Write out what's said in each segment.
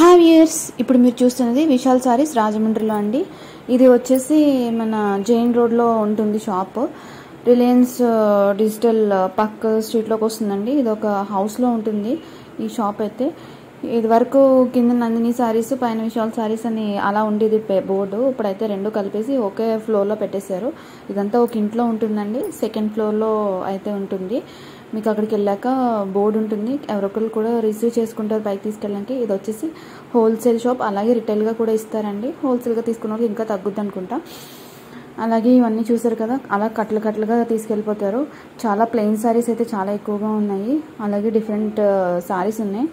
Hi viewers, ఇప్పుడు మీరు చూస్తున్నది విశాల్ సారీస్ రాజమండ్రిలో అండి. ఇది వచ్చేసి మన జైన్ రోడ్లో ఉంటుంది షాప్. రిలయన్స్ డిజిటల్ పక్క స్ట్రీట్లోకి వస్తుందండి. ఇది ఒక హౌస్లో ఉంటుంది ఈ షాప్ అయితే. ఇది వరకు కింద నందిని సారీస్, పైన విశాల్ సారీస్ అని అలా ఉండేది బోర్డు. ఇప్పుడైతే రెండు కలిపేసి ఒకే ఫ్లోర్లో పెట్టేశారు. ఇదంతా ఒక ఇంట్లో ఉంటుందండి. సెకండ్ ఫ్లోర్లో అయితే ఉంటుంది. మీకు అక్కడికి వెళ్ళాక బోర్డు ఉంటుంది. ఎవరొకరు కూడా రిసీవ్ చేసుకుంటారు పైకి తీసుకెళ్ళడానికి. ఇది వచ్చేసి హోల్సేల్ షాప్, అలాగే రిటైల్గా కూడా ఇస్తారండి. హోల్సేల్గా తీసుకున్న వాళ్ళకి ఇంకా తగ్గుద్ది అనుకుంటా. అలాగే ఇవన్నీ చూసారు కదా, అలా కట్టలు కట్టలుగా తీసుకెళ్ళిపోతారు. చాలా ప్లెయిన్ సారీస్ అయితే చాలా ఎక్కువగా ఉన్నాయి. అలాగే డిఫరెంట్ సారీస్ ఉన్నాయి.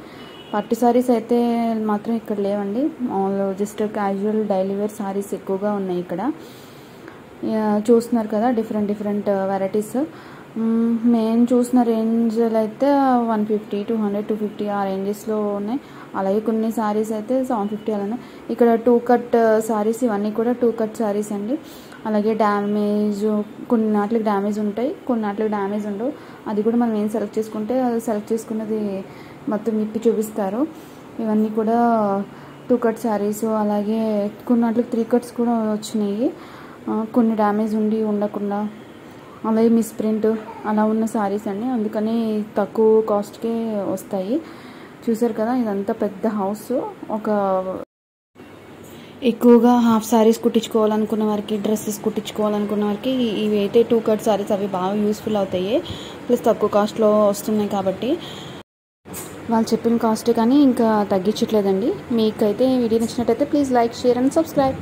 పట్టు సారీస్ అయితే మాత్రం ఇక్కడ లేవండి. Just casual daily wear saris ఎక్కువగా ఉన్నాయి ఇక్కడ. చూస్తున్నారు కదా డిఫరెంట్ వెరైటీస్. నేను చూసిన రేంజ్లో అయితే 150, 200, 250 ఆ రేంజెస్లో ఉన్నాయి. అలాగే కొన్ని సారీస్ అయితే 750 అలానే. ఇక్కడ 2 కట్ సారీస్, ఇవన్నీ కూడా 2 కట్ సారీస్ అండి. అలాగే డ్యామేజ్, కొన్ని నాట్లకి డ్యామేజ్ ఉంటాయి, కొన్ని నాట్లకి డ్యామేజ్ ఉండవు. అది కూడా మనం ఏం సెలెక్ట్ చేసుకుంటే సెలెక్ట్ చేసుకున్నది మొత్తం ఇప్పి చూపిస్తారు. ఇవన్నీ కూడా 2 కట్ సారీస్. అలాగే కొన్ని నాట్లకి 3 కట్స్ కూడా వచ్చినాయి, కొన్ని డ్యామేజ్ ఉండి ఉండకుండా. అలాగే మిస్ ప్రింట్ అలా ఉన్న సారీస్ అండి. అందుకని తక్కువ కాస్ట్కే వస్తాయి. చూసారు కదా, ఇదంతా పెద్ద హౌస్. ఒక ఎక్కువగా హాఫ్ సారీస్ కుట్టించుకోవాలనుకున్న వారికి, డ్రెస్సెస్ కుట్టించుకోవాలనుకున్న వారికి ఇవి అయితే 2 కట్ సారీస్ అవి బాగా యూస్ఫుల్ అవుతాయి. ప్లస్ తక్కువ కాస్ట్లో వస్తున్నాయి కాబట్టి వాళ్ళు చెప్పిన కాస్టే కానీ ఇంకా తగ్గించట్లేదండి. మీకైతే వీడియో నచ్చినట్టయితే please like, share and subscribe.